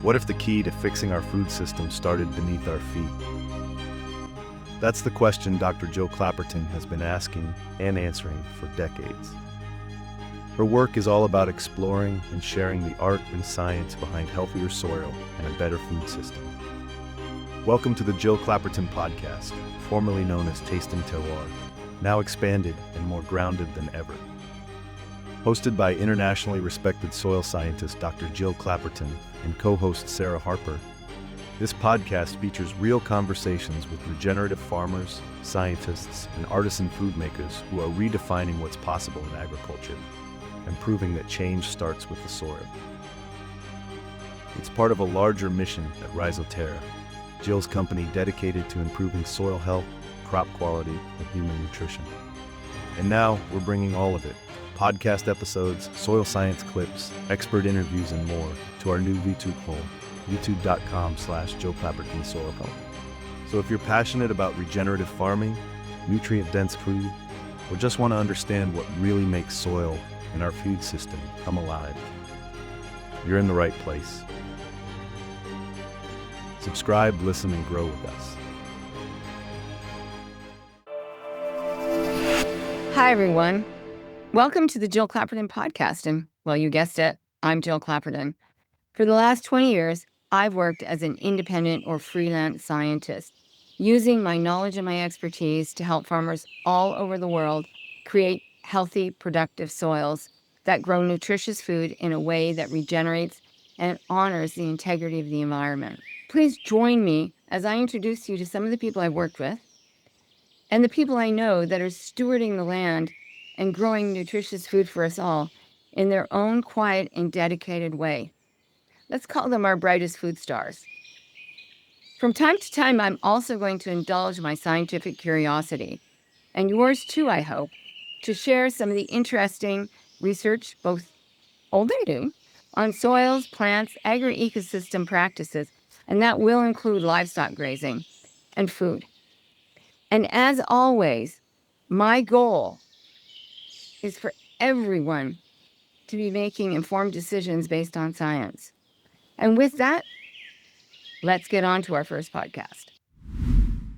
What if the key to fixing our food system started beneath our feet? That's the question Dr. Jill Clapperton has been asking and answering for decades. Her work is all about exploring and sharing the art and science behind healthier soil and a better food system. Welcome to the Jill Clapperton podcast, formerly known as Tasting Terroir, now expanded and more grounded than ever. Hosted by internationally respected soil scientist Dr. Jill Clapperton and co-host Sarah Harper, this podcast features real conversations with regenerative farmers, scientists, and artisan food makers who are redefining what's possible in agriculture and proving that change starts with the soil. It's part of a larger mission at Regenerative, Jill's company dedicated to improving soil health, crop quality, and human nutrition. And now we're bringing all of it, podcast episodes, soil science clips, expert interviews, and more to our new YouTube home, youtube.com/JillClappertonSoilHealth. So if you're passionate about regenerative farming, nutrient-dense food, or just want to understand what really makes soil and our food system come alive, you're in the right place. Subscribe, listen, and grow with us. Hi, everyone. Welcome to the Jill Clapperton podcast. And, well, you guessed it, I'm Jill Clapperton. For the last 20 years, I've worked as an independent or freelance scientist, using my knowledge and my expertise to help farmers all over the world create healthy, productive soils that grow nutritious food in a way that regenerates and honors the integrity of the environment. Please join me as I introduce you to some of the people I've worked with and the people I know that are stewarding the land and growing nutritious food for us all in their own quiet and dedicated way. Let's call them our brightest food stars. From time to time, I'm also going to indulge my scientific curiosity, and yours too, I hope, to share some of the interesting research, both old and new, on soils, plants, agri-ecosystem practices, and that will include livestock grazing and food. And as always, my goal is for everyone to be making informed decisions based on science. And with that, let's get on to our first podcast.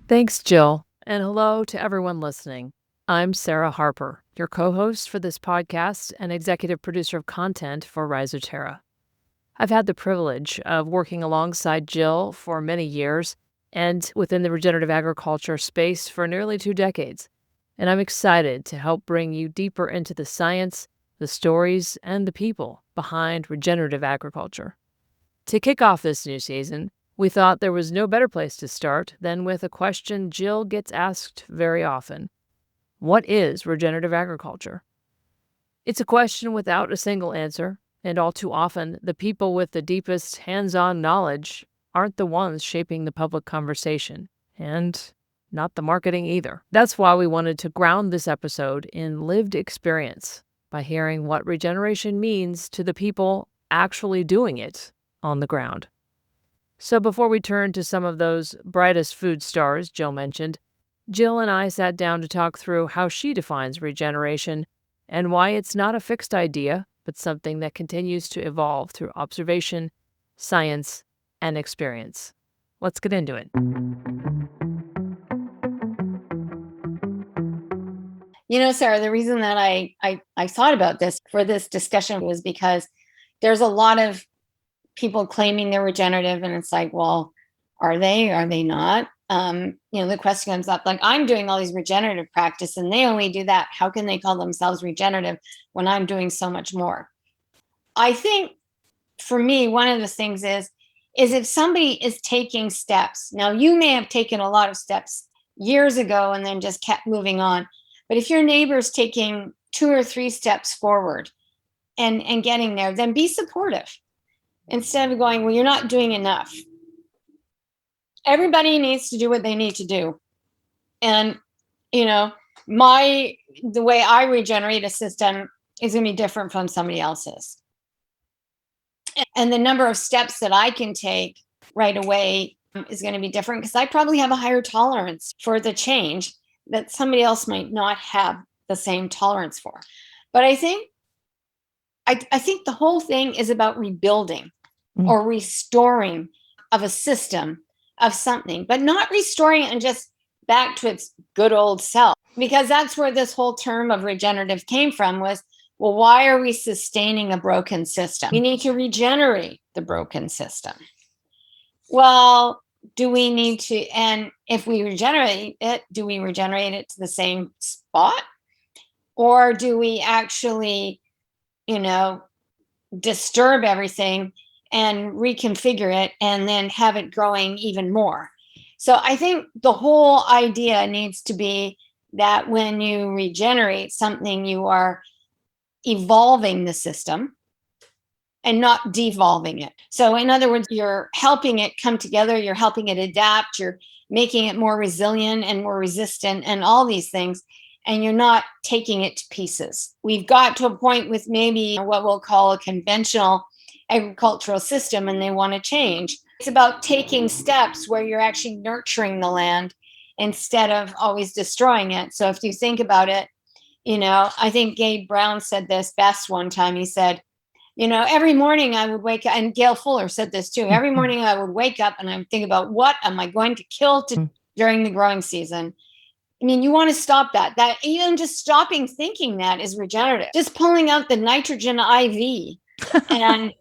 Thanks, Jill, and hello to everyone listening. I'm Sarah Harper, your co-host for this podcast and executive producer of content for Regenerative. I've had the privilege of working alongside Jill for many years and within the regenerative agriculture space for nearly 2 decades. And I'm excited to help bring you deeper into the science, the stories, and the people behind regenerative agriculture. To kick off this new season, we thought there was no better place to start than with a question Jill gets asked very often. What is regenerative agriculture? It's a question without a single answer, and all too often, the people with the deepest hands-on knowledge aren't the ones shaping the public conversation, and not the marketing either. That's why we wanted to ground this episode in lived experience by hearing what regeneration means to the people actually doing it on the ground. So before we turn to some of those brightest food stars Jill mentioned, Jill and I sat down to talk through how she defines regeneration and why it's not a fixed idea, but something that continues to evolve through observation, science, and experience. Let's get into it. You know, Sarah, the reason that I thought about this for this discussion was because there's a lot of people claiming they're regenerative, and it's like, well, are they not? The question comes up, like, I'm doing all these regenerative practice and they only do that. How can they call themselves regenerative when I'm doing so much more? I think for me, one of the things is if somebody is taking steps. Now, you may have taken a lot of steps years ago and then just kept moving on. But if your neighbor's taking 2 or 3 steps forward and getting there, then be supportive instead of going, well, you're not doing enough. Everybody needs to do what they need to do. And, the way I regenerate a system is going to be different from somebody else's. And the number of steps that I can take right away is going to be different because I probably have a higher tolerance for the change that somebody else might not have the same tolerance for. But I think the whole thing is about rebuilding. or restoring of a system of something, but not restoring it and just back to its good old self. Because that's where this whole term of regenerative came from was, well, why are we sustaining a broken system? We need to regenerate the broken system. Well, do we need to, and if we regenerate it, do we regenerate it to the same spot? Or do we actually, disturb everything and reconfigure it and then have it growing even more? So I think the whole idea needs to be that when you regenerate something, you are evolving the system and not devolving it. So in other words, you're helping it come together, you're helping it adapt, you're making it more resilient and more resistant and all these things, and you're not taking it to pieces. We've got to a point with maybe what we'll call a conventional agricultural system, and they want to change. It's about taking steps where you're actually nurturing the land instead of always destroying it. So if you think about it, I think Gabe Brown said this best one time. He said, every morning I would wake up, and Gail Fuller said this too. Every morning I would wake up and I would think about what am I going to kill during the growing season. I mean, you want to stop that. That even just stopping thinking that is regenerative. Just pulling out the nitrogen IV and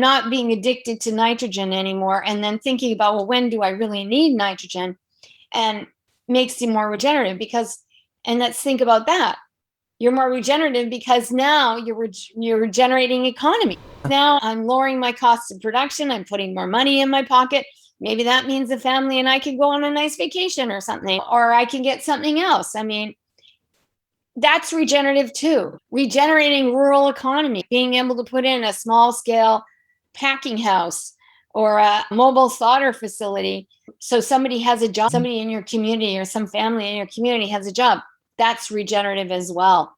not being addicted to nitrogen anymore, and then thinking about, well, when do I really need nitrogen, and makes you more regenerative. And let's think about that. You're more regenerative because now you're regenerating economy. Now I'm lowering my costs of production. I'm putting more money in my pocket. Maybe that means the family and I can go on a nice vacation or something, or I can get something else. I mean, that's regenerative too. Regenerating rural economy, being able to put in a small scale packing house or a mobile slaughter facility. So somebody has a job, somebody in your community or some family in your community has a job. That's regenerative as well.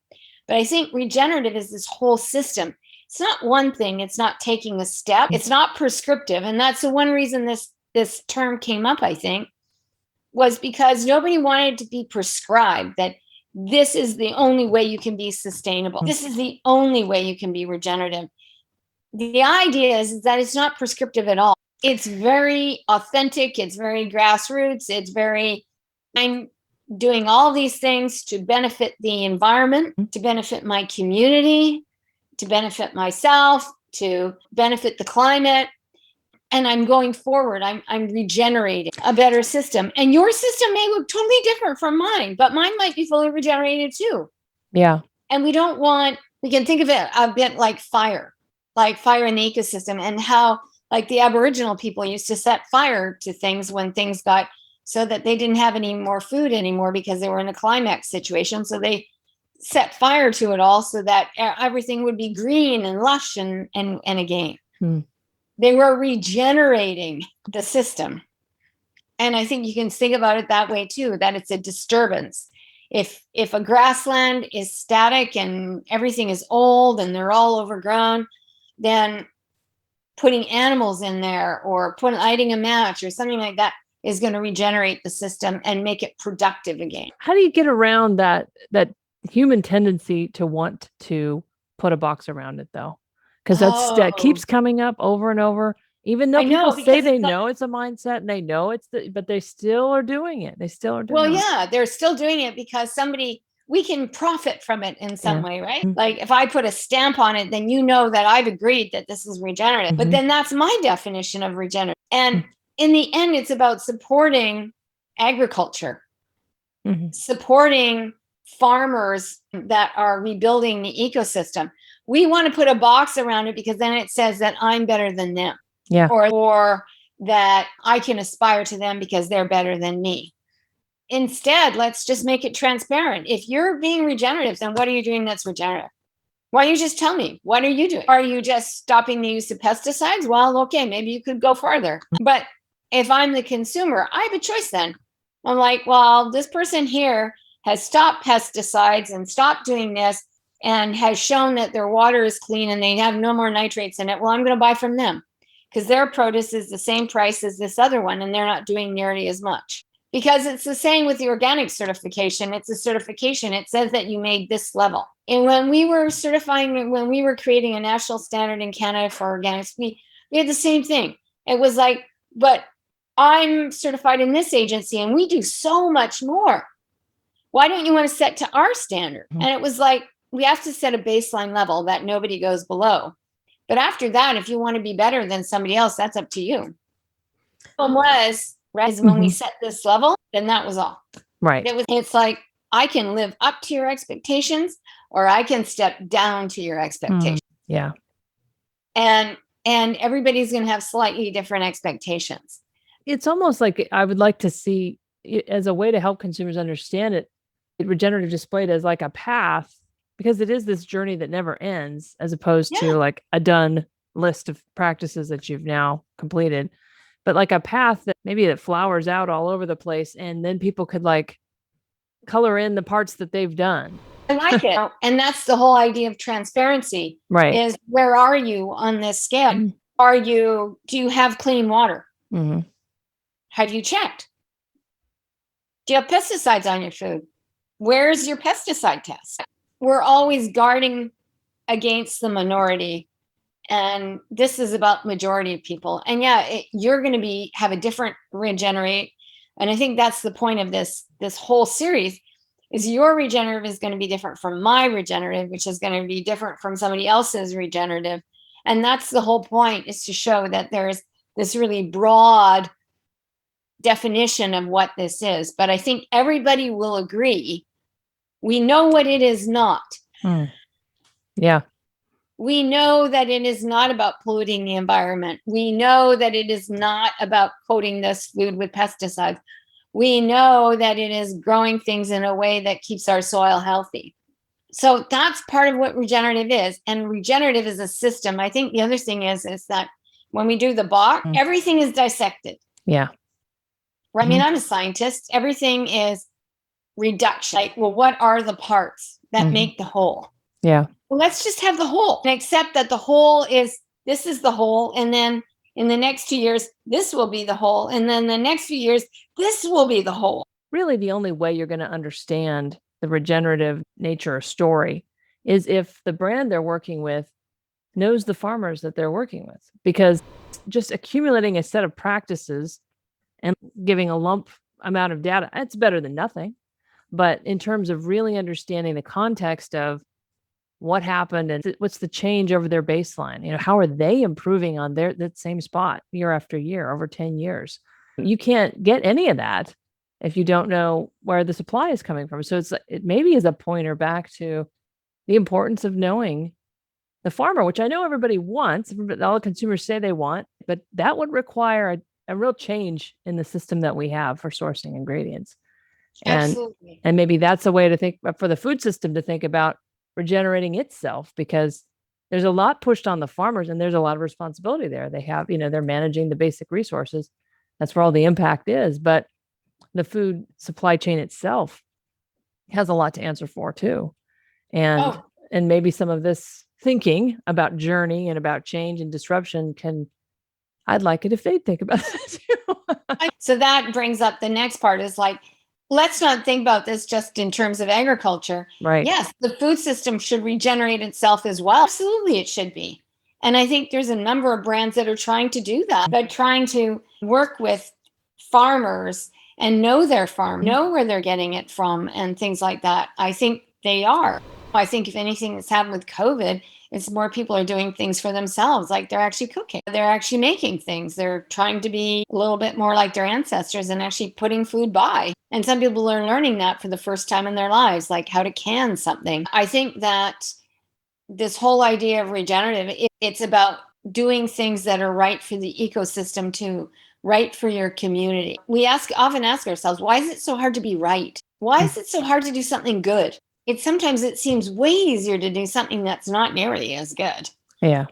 But I think regenerative is this whole system. It's not one thing. It's not taking a step. It's not prescriptive. And that's the one reason this term came up, I think, was because nobody wanted to be prescribed that this is the only way you can be sustainable. This is the only way you can be regenerative. The idea is that it's not prescriptive at all. It's very authentic. It's very grassroots. I'm doing all these things to benefit the environment, to benefit my community, to benefit myself, to benefit the climate. And I'm going forward. I'm regenerating a better system. And your system may look totally different from mine, but mine might be fully regenerated too. Yeah. And we can think of it a bit like fire in the ecosystem, and how like the Aboriginal people used to set fire to things when things got so that they didn't have any more food anymore because they were in a climax situation. So they set fire to it all so that everything would be green and lush and again. They were regenerating the system. And I think you can think about it that way too, that it's a disturbance. If a grassland is static and everything is old and they're all overgrown, then putting animals in there or lighting a match or something like that is going to regenerate the system and make it productive again. How do you get around that human tendency to want to put a box around it though? Because that keeps coming up over and over. Even though people say they know it's a mindset and they know but they still are doing it. They still are doing it. Well, yeah, they're still doing it because we can profit from it in some way, right? Like if I put a stamp on it, then you know that I've agreed that this is regenerative. But then that's my definition of regenerative. And in the end, it's about supporting agriculture, supporting farmers that are rebuilding the ecosystem. We want to put a box around it because then it says that I'm better than them. Yeah. Or that I can aspire to them because they're better than me. Instead, let's just make it transparent. If you're being regenerative, then what are you doing that's regenerative? Why don't you just tell me? What are you doing? Are you just stopping the use of pesticides? Well, okay, maybe you could go farther. But if I'm the consumer, I have a choice then. I'm like, well, this person here has stopped pesticides and stopped doing this and has shown that their water is clean and they have no more nitrates in it. Well, I'm going to buy from them because their produce is the same price as this other one and they're not doing nearly as much. Because it's the same with the organic certification. It's a certification. It says that you made this level. And when we were when we were creating a national standard in Canada for organics, we had the same thing. It was like, but I'm certified in this agency and we do so much more. Why don't you want to set to our standard? And it was like, we have to set a baseline level that nobody goes below. But after that, if you want to be better than somebody else, that's up to you. When we set this level, then that was all. Right. It's like, I can live up to your expectations or I can step down to your expectations. Yeah. And everybody's going to have slightly different expectations. It's almost like I would like to see it as a way to help consumers understand it, regenerative displayed as like a path, because it is this journey that never ends, as opposed to like a done list of practices that you've now completed, but like a path that maybe that flowers out all over the place. And then people could like color in the parts that they've done. I like it. And that's the whole idea of transparency, right? Is where are you on this scale? Do you have clean water? Have you checked? Do you have pesticides on your food? Where's your pesticide test? We're always guarding against the minority. And this is about majority of people. And you're going to have a different regenerate. And I think that's the point of this whole series, is your regenerative is going to be different from my regenerative, which is going to be different from somebody else's regenerative. And that's the whole point, is to show that there's this really broad definition of what this is. But I think everybody will agree, we know what it is not. Yeah. We know that it is not about polluting the environment. We know that it is not about coating this food with pesticides. We know that it is growing things in a way that keeps our soil healthy. So that's part of what regenerative is. And regenerative is a system. I think the other thing is that when we do the box, everything is dissected. Yeah. Right? I mean, I'm a scientist. Everything is reduction. Like, well, what are the parts that make the whole? Yeah. Well, let's just have the whole and accept that the whole this is the whole. And then in the next 2 years, this will be the whole. And then the next few years, this will be the whole. Really, the only way you're going to understand the regenerative nature or story is if the brand they're working with knows the farmers that they're working with, because just accumulating a set of practices and giving a lump amount of data, it's better than nothing. But in terms of really understanding the context of what happened and what's the change over their baseline, how are they improving on that same spot year after year over 10 years? You can't get any of that if you don't know where the supply is coming from. So it maybe is a pointer back to the importance of knowing the farmer, which I know everybody wants, all the consumers say they want, but that would require a real change in the system that we have for sourcing ingredients. Absolutely. And maybe that's a way to think for the food system to think about regenerating itself, because there's a lot pushed on the farmers and there's a lot of responsibility there. They have, they're managing the basic resources. That's where all the impact is. But the food supply chain itself has a lot to answer for too. And maybe some of this thinking about journey and about change and disruption I'd like it if they'd think about it too. So that brings up the next part, is like, let's not think about this just in terms of agriculture. Right. Yes, the food system should regenerate itself as well. Absolutely, it should be. And I think there's a number of brands that are trying to do that, but trying to work with farmers and know their farm, know where they're getting it from and things like that. I think they are. I think if anything that's happened with COVID, it's more people are doing things for themselves, like they're actually cooking. They're actually making things. They're trying to be a little bit more like their ancestors and actually putting food by. And some people are learning that for the first time in their lives, like how to can something. I think that this whole idea of regenerative, it's about doing things that are right for the ecosystem too, right for your community. We often ask ourselves, why is it so hard to be right? Why is it so hard to do something good? Sometimes it seems way easier to do something that's not nearly as good. Yeah.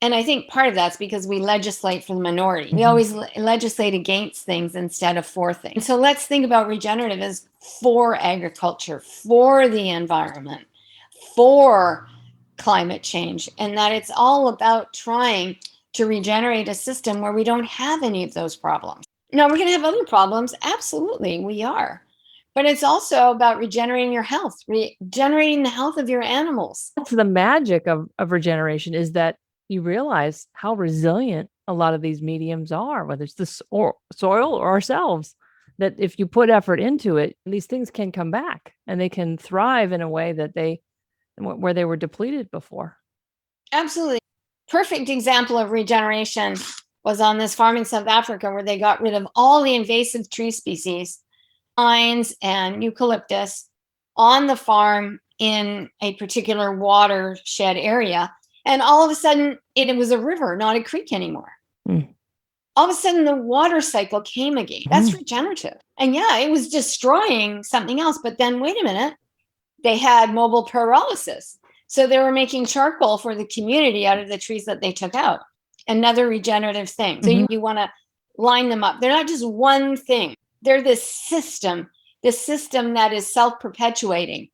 And I think part of that's because we legislate for the minority. We always legislate against things instead of for things. So let's think about regenerative as for agriculture, for the environment, for climate change, and that it's all about trying to regenerate a system where we don't have any of those problems. Now, we're going to have other problems. Absolutely, we are. But it's also about regenerating your health, regenerating the health of your animals. That's the magic of regeneration, is that you realize how resilient a lot of these mediums are, whether it's the soil or ourselves, that if you put effort into it, these things can come back and they can thrive in a way that where they were depleted before. Absolutely. Perfect example of regeneration was on this farm in South Africa where they got rid of all the invasive tree species, pines and eucalyptus, on the farm in a particular watershed area. And all of a sudden, it was a river, not a creek anymore. All of a sudden, the water cycle came again. That's regenerative. And yeah, it was destroying something else. But then, wait a minute, they had mobile pyrolysis. So they were making charcoal for the community out of the trees that they took out. Another regenerative thing. So you want to line them up. They're not just one thing. They're this system that is self-perpetuating,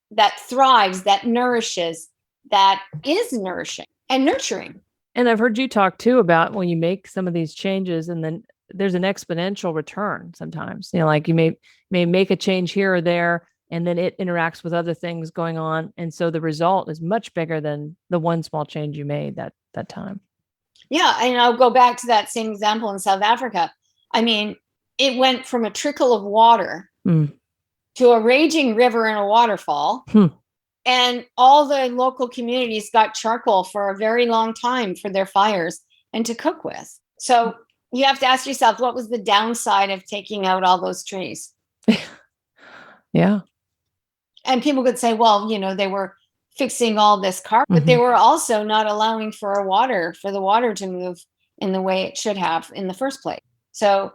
that thrives, that nourishes, that is nourishing and nurturing. And I've heard you talk too about when you make some of these changes and then there's an exponential return sometimes. Like you may make a change here or there, and then it interacts with other things going on. And so the result is much bigger than the one small change you made that time. Yeah. And I'll go back to that same example in South Africa. I mean, it went from a trickle of water to a raging river and a waterfall. And all the local communities got charcoal for a very long time for their fires and to cook with. So you have to ask yourself, what was the downside of taking out all those trees? Yeah. And people could say, well, they were fixing all this carbon, but they were also not allowing for the water to move in the way it should have in the first place. So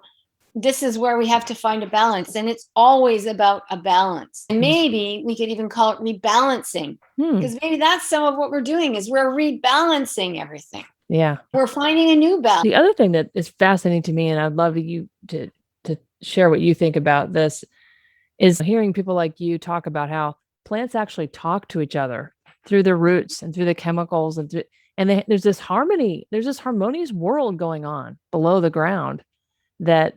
this is where we have to find a balance. And it's always about a balance. And maybe we could even call it rebalancing, because maybe that's some of what we're doing is we're rebalancing everything. Yeah. We're finding a new balance. The other thing that is fascinating to me, and I'd love you to share what you think about this, is hearing people like you talk about how plants actually talk to each other through their roots and through the chemicals there's this harmony, there's this harmonious world going on below the ground that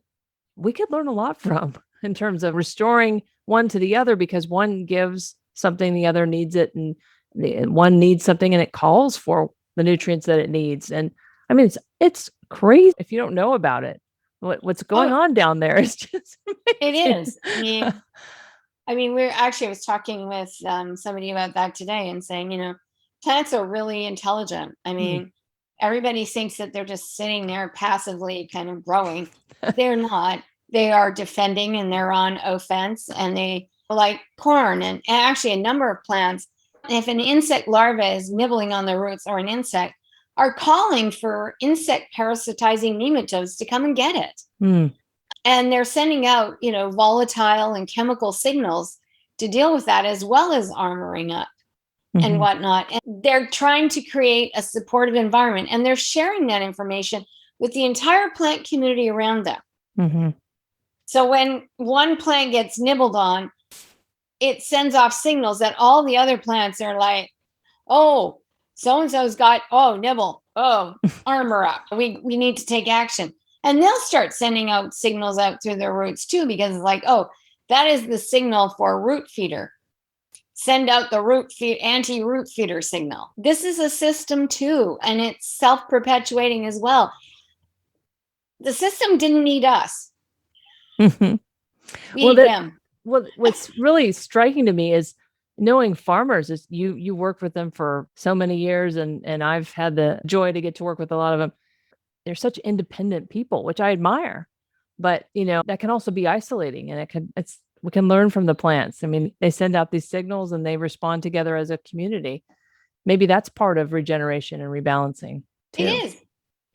we could learn a lot from in terms of restoring one to the other, because one gives something, the other needs it, and one needs something and it calls for the nutrients that it needs. And I mean, it's crazy if you don't know about it. What's going on down there is just amazing. It is. I mean, I was talking with somebody about that today and saying, plants are really intelligent. I mean, everybody thinks that they're just sitting there passively kind of growing. They're not. They are defending and they're on offense, and they like corn and actually a number of plants. If an insect larva is nibbling on the roots, or an insect, are calling for insect parasitizing nematodes to come and get it. And they're sending out, volatile and chemical signals to deal with that, as well as armoring up and whatnot. And they're trying to create a supportive environment, and they're sharing that information with the entire plant community around them. So when one plant gets nibbled on, it sends off signals that all the other plants are like, oh, so-and-so's got, nibble, armor up. We need to take action. And they'll start sending out signals out through their roots too, because it's like, that is the signal for root feeder. Send out the anti-root feeder signal. This is a system too, and it's self-perpetuating as well. The system didn't need us. We need them. Well, what's really striking to me is knowing farmers. Is you work with them for so many years, and I've had the joy to get to work with a lot of them. They're such independent people, which I admire, but that can also be isolating, and we can learn from the plants. I mean, they send out these signals and they respond together as a community. Maybe that's part of regeneration and rebalancing too. It is.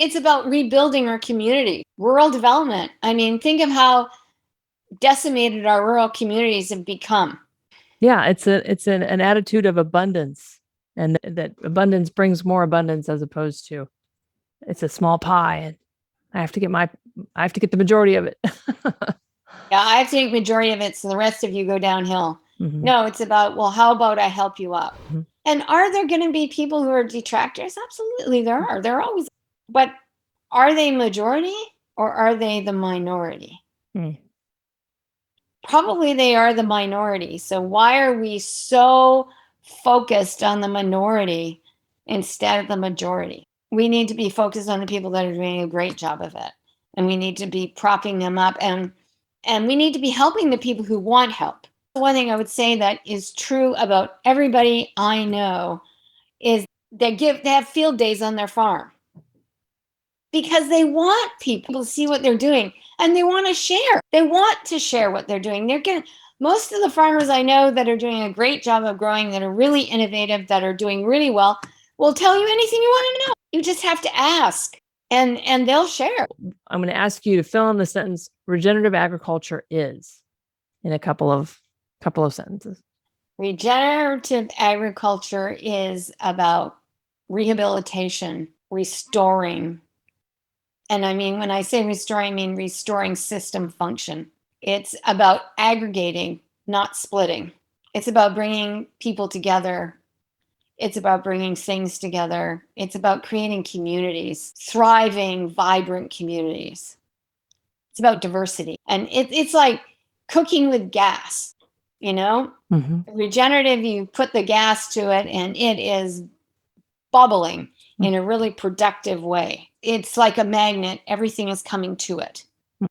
It's about rebuilding our community, rural development. I mean, think of how decimated our rural communities have become. Yeah, it's an attitude of abundance, and that abundance brings more abundance, as opposed to it's a small pie and I have to get the majority of it. Yeah, I have to take majority of it, so the rest of you go downhill. No, it's about, well, how about I help you up? And are there going to be people who are detractors? Absolutely, there are. There are always. But are they majority or are they the minority? probably they are the minority. So why are we so focused on the minority instead of the majority? We need to be focused on the people that are doing a great job of it. And we need to be propping them up, and we need to be helping the people who want help. One thing I would say that is true about everybody I know is they have field days on their farm because they want people to see what they're doing, and they want to share. They want to share what they're doing. Most of the farmers I know that are doing a great job of growing, that are really innovative, that are doing really well, will tell you anything you want to know. You just have to ask, and they'll share. I'm going to ask you to fill in the sentence regenerative agriculture is in a couple of sentences. Regenerative agriculture is about rehabilitation, restoring. And I mean, when I say restoring, I mean restoring system function. It's about aggregating, not splitting. It's about bringing people together. It's about bringing things together. It's about creating communities, thriving, vibrant communities. It's about diversity. And it's like cooking with gas, you know? Mm-hmm. Regenerative, you put the gas to it and it is bubbling in a really productive way. It's like a magnet. Everything is coming to it.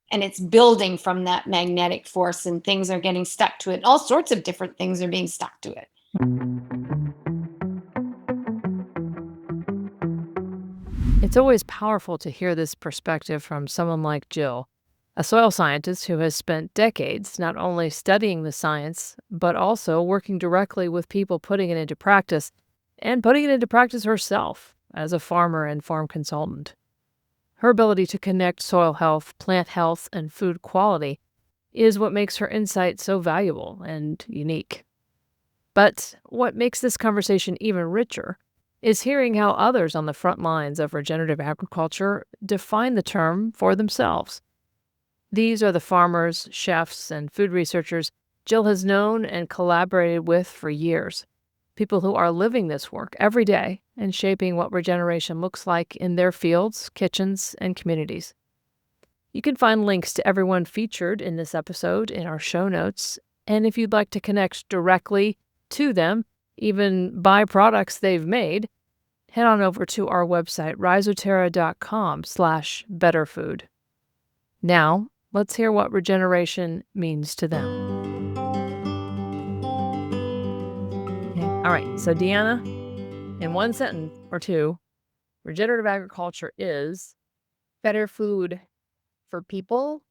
And it's building from that magnetic force, and things are getting stuck to it. All sorts of different things are being stuck to it. It's always powerful to hear this perspective from someone like Jill, a soil scientist who has spent decades not only studying the science, but also working directly with people putting it into practice, and putting it into practice herself as a farmer and farm consultant. Her ability to connect soil health, plant health, and food quality is what makes her insight so valuable and unique. But what makes this conversation even richer is hearing how others on the front lines of regenerative agriculture define the term for themselves. These are the farmers, chefs, and food researchers Jill has known and collaborated with for years, people who are living this work every day and shaping what regeneration looks like in their fields, kitchens, and communities. You can find links to everyone featured in this episode in our show notes, and if you'd like to connect directly to them, even buy products they've made, head on over to our website, rhizoterra.com/betterfood. Now, let's hear what regeneration means to them. Okay. All right, so DeAnna, in one sentence or two, regenerative agriculture is Better food for people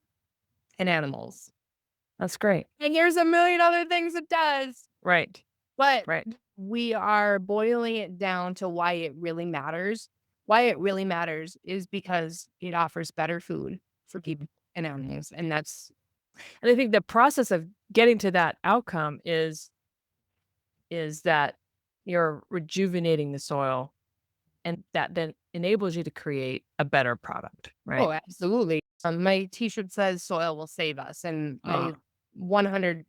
and animals. That's great. And here's a million other things it does. Right. But Right. we are boiling it down to why it really matters. Why it really matters is because it offers better food for people and animals. And I think the process of getting to that outcome is that you're rejuvenating the soil, and that then enables you to create a better product, right? Oh, absolutely. My t-shirt says soil will save us. And I 100%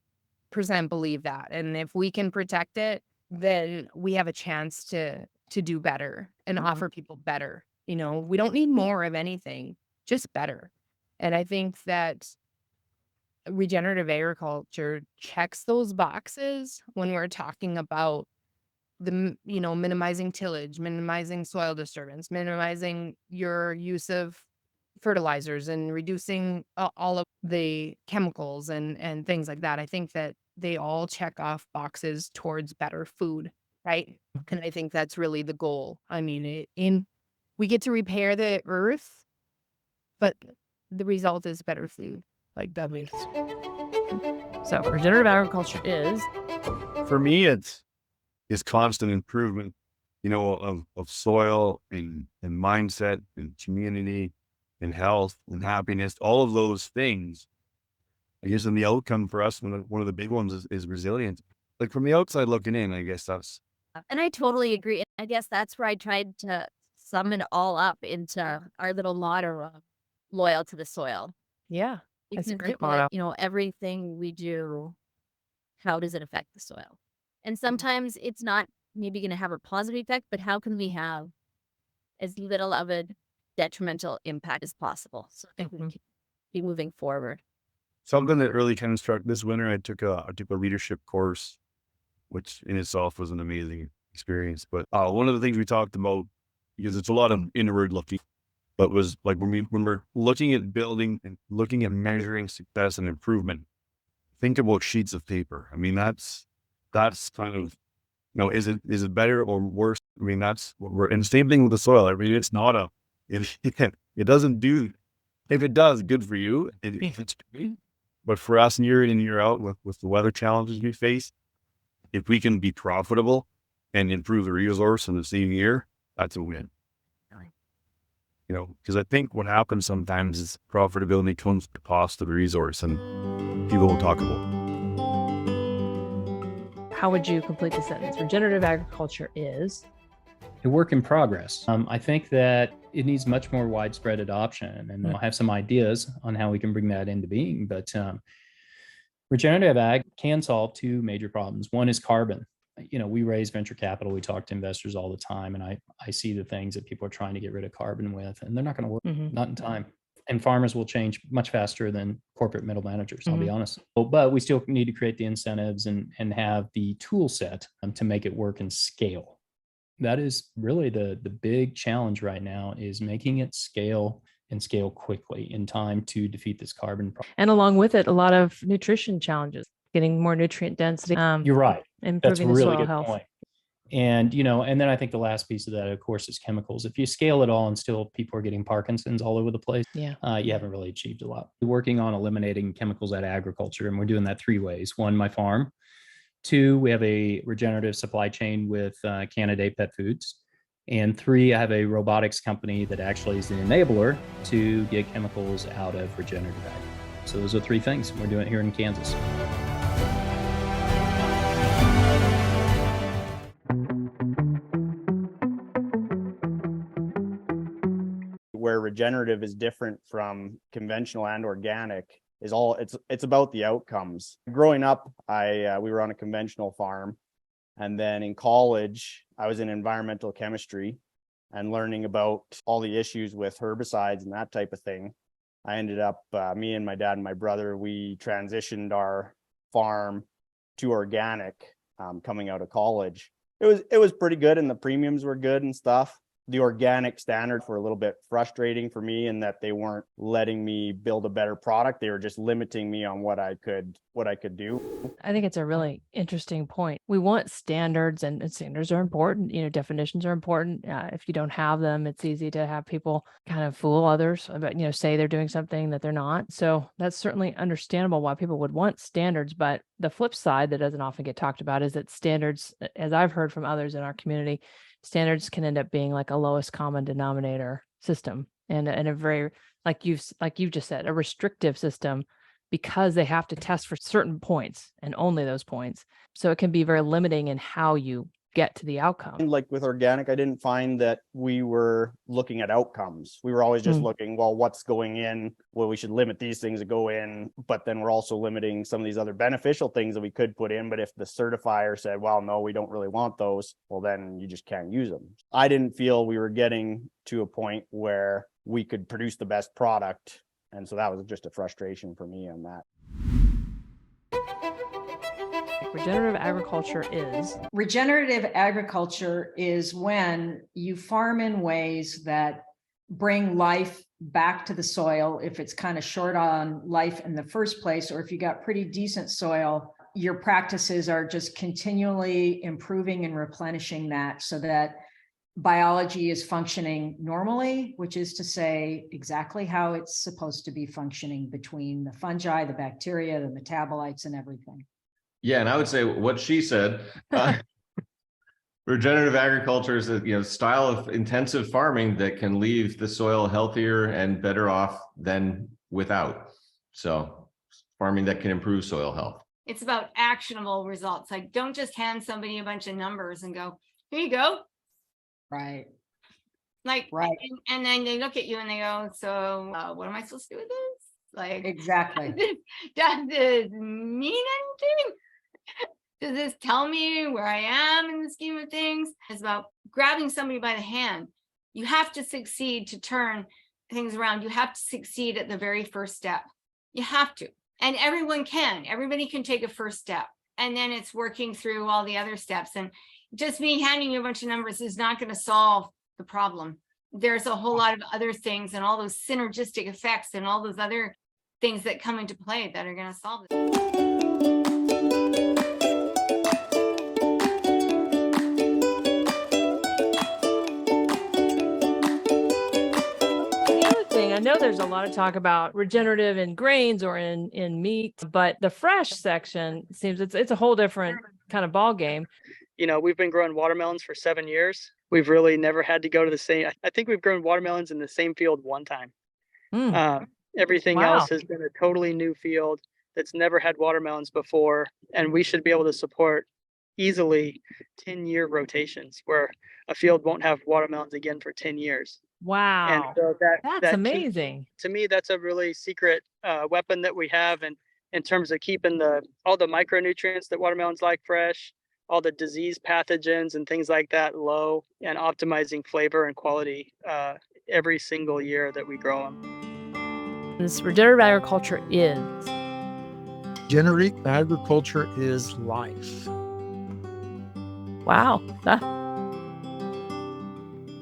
believe that. And if we can protect it, then we have a chance to do better and offer people better. You know, we don't need more of anything, just better. And I think that regenerative agriculture checks those boxes when we're talking about minimizing tillage, minimizing soil disturbance, minimizing your use of fertilizers, and reducing all of the chemicals and things like that. I think that they all check off boxes towards better food, right? And I think that's really the goal. I mean, we get to repair the earth, but the result is better food. Like that means. So regenerative agriculture is, For me, it's constant improvement, of soil and mindset and community and health and happiness, all of those things. I guess, and the outcome for us, one of the big ones is resilience. Like from the outside looking in, I guess that's. And I totally agree. I guess that's where I tried to sum it all up into our little motto of loyal to the soil. yeah, You that's a can great think of motto. it, everything we do, how does it affect the soil? And sometimes it's not maybe going to have a positive effect, but how can we have as little of a detrimental impact as possible so that we can be moving forward? something that really kind of struck this winter. I took a leadership course, which in itself was an amazing experience. But one of the things we talked about, because it's a lot of inward looking, but was like when we're looking at building and looking at measuring success and improvement, think about sheets of paper. I mean, that's kind of, is it better or worse? I mean, that's what we're, and the same thing with the soil. I mean, it's not it doesn't do, if it does, good for you. But for us year in and year out with the weather challenges we face, if we can be profitable and improve the resource in the same year, that's a win. Because I think what happens sometimes is profitability comes at the cost of the resource, and people will talk about it. How would you complete the sentence? Regenerative agriculture is a work in progress. I think that it needs much more widespread adoption, and I'll have some ideas on how we can bring that into being. But regenerative ag can solve two major problems. One is carbon. We raise venture capital. We talk to investors all the time, and I see the things that people are trying to get rid of carbon with, and they're not going to work, not in time. And farmers will change much faster than corporate middle managers, I'll be honest. But we still need to create the incentives and have the tool set to make it work and scale. That is really the big challenge right now, is making it scale and scale quickly in time to defeat this carbon problem. And along with it, a lot of nutrition challenges, getting more nutrient density. You're right. That's a really good health. point. And, and then I think the last piece of that, of course, is chemicals. If you scale it all and still people are getting Parkinson's all over the place, you haven't really achieved a lot. We're working on eliminating chemicals out of agriculture, and we're doing that three ways. One, my farm. Two, we have a regenerative supply chain with Canada Pet Foods. And three, I have a robotics company that actually is the enabler to get chemicals out of regenerative ag. So those are three things we're doing here in Kansas. Where regenerative is different from conventional and organic is it's about the outcomes. Growing up, we were on a conventional farm, and then in college, I was in environmental chemistry and learning about all the issues with herbicides and that type of thing. I ended up, me and my dad and my brother, we transitioned our farm to organic coming out of college. It was pretty good, and the premiums were good and stuff. The organic standards were a little bit frustrating for me in that they weren't letting me build a better product. They were just limiting me on what I could do. I think it's a really interesting point. We want standards, and standards are important. Definitions are important. If you don't have them, it's easy to have people kind of fool others about, say they're doing something that they're not. So that's certainly understandable why people would want standards. But the flip side that doesn't often get talked about is that standards, as I've heard from others in our community, standards can end up being like a lowest common denominator system, and a very, like you've just said, a restrictive system, because they have to test for certain points and only those points. So it can be very limiting in how you get to the outcome. Like with organic, I didn't find that we were looking at outcomes. We were always just looking, well, what's going in? Well, we should limit these things that go in, but then we're also limiting some of these other beneficial things that we could put in. But if the certifier said, well, no, we don't really want those, well, then you just can't use them. I didn't feel we were getting to a point where we could produce the best product. And so that was just a frustration for me on that. Regenerative agriculture is? Regenerative agriculture is when you farm in ways that bring life back to the soil. If it's kind of short on life in the first place, or if you got pretty decent soil, your practices are just continually improving and replenishing that so that biology is functioning normally, which is to say exactly how it's supposed to be functioning between the fungi, the bacteria, the metabolites, and everything. Yeah, and I would say what she said, regenerative agriculture is a style of intensive farming that can leave the soil healthier and better off than without. So farming that can improve soil health. It's about actionable results. Like, don't just hand somebody a bunch of numbers and go, here you go. Right. Like, right. And then they look at you and they go, so what am I supposed to do with this? Like, exactly. Does this mean anything? Does this tell me where I am in the scheme of things? It's about grabbing somebody by the hand. You have to succeed to turn things around. You have to succeed at the very first step. You have to. And everybody can take a first step. And then it's working through all the other steps. And just me handing you a bunch of numbers is not going to solve the problem. There's a whole lot of other things and all those synergistic effects and all those other things that come into play that are going to solve it. I know there's a lot of talk about regenerative in grains or in meat, but the fresh section seems it's a whole different kind of ball game. You know, we've been growing watermelons for 7 years. We've really never had to go to the same. I think we've grown watermelons in the same field one time. Everything else has been a totally new field that's never had watermelons before. And we should be able to support easily 10-year rotations where a field won't have watermelons again for 10 years. Wow. And so that's amazing. To me, that's a really secret weapon that we have. And in terms of keeping all the micronutrients that watermelons like fresh, all the disease pathogens and things like that low, and optimizing flavor and quality every single year that we grow them. This regenerative agriculture is? Regenerative agriculture is life. Wow.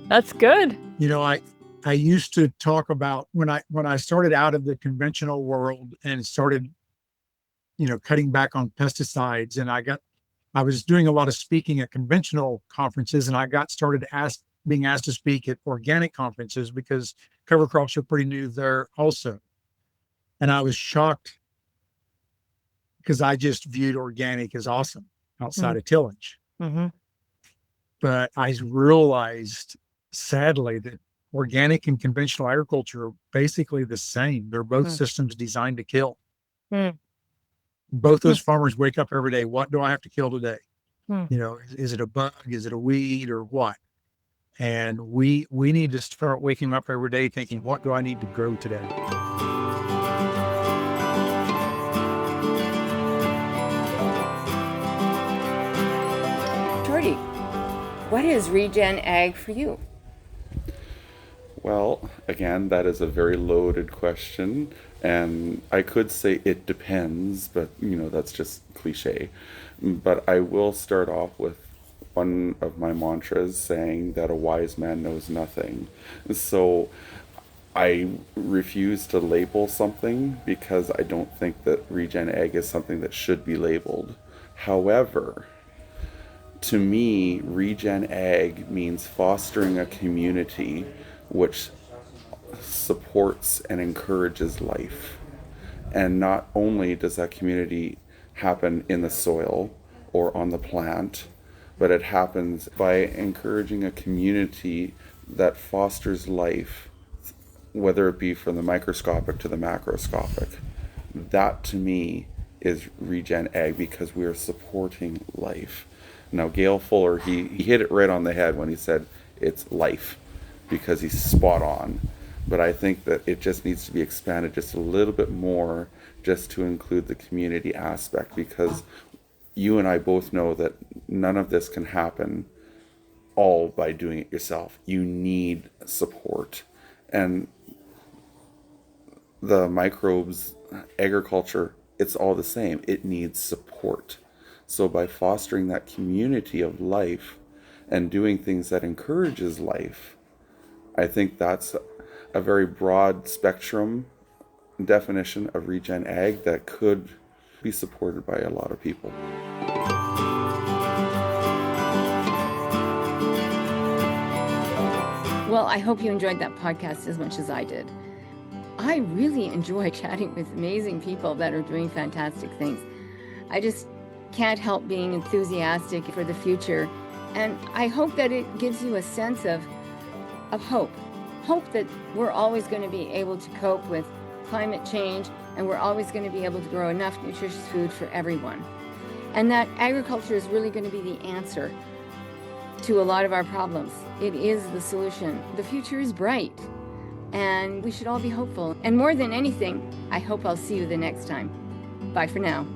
That's good. You know, I used to talk about when I started out of the conventional world and started, you know, cutting back on pesticides, and I was doing a lot of speaking at conventional conferences, and I got started being asked to speak at organic conferences because cover crops are pretty new there also. And I was shocked because I just viewed organic as awesome outside of tillage. Mm-hmm. But I realized, sadly, that organic and conventional agriculture are basically the same. They're both systems designed to kill. Both those farmers wake up every day. What do I have to kill today? You know, is it a bug? Is it a weed or what? And we need to start waking up every day thinking, what do I need to grow today? Jordy, what is regen ag for you? Well, again, that is a very loaded question, and I could say it depends, but you know, that's just cliche. But I will start off with one of my mantras saying that a wise man knows nothing. So I refuse to label something because I don't think that regen ag is something that should be labeled. However, to me, regen ag means fostering a community which supports and encourages life. And not only does that community happen in the soil or on the plant, but it happens by encouraging a community that fosters life, whether it be from the microscopic to the macroscopic. That to me is regen ag because we are supporting life. Now, Gail Fuller, he hit it right on the head when he said it's life, because he's spot on. But I think that it just needs to be expanded just a little bit more just to include the community aspect, because you and I both know that none of this can happen all by doing it yourself. You need support. And the microbes, agriculture, it's all the same. It needs support. So by fostering that community of life and doing things that encourages life, I think that's a very broad spectrum definition of regen ag that could be supported by a lot of people. Well, I hope you enjoyed that podcast as much as I did. I really enjoy chatting with amazing people that are doing fantastic things. I just can't help being enthusiastic for the future. And I hope that it gives you a sense of hope. Hope that we're always going to be able to cope with climate change, and we're always going to be able to grow enough nutritious food for everyone. And that agriculture is really going to be the answer to a lot of our problems. It is the solution. The future is bright, and we should all be hopeful. And more than anything, I hope I'll see you the next time. Bye for now.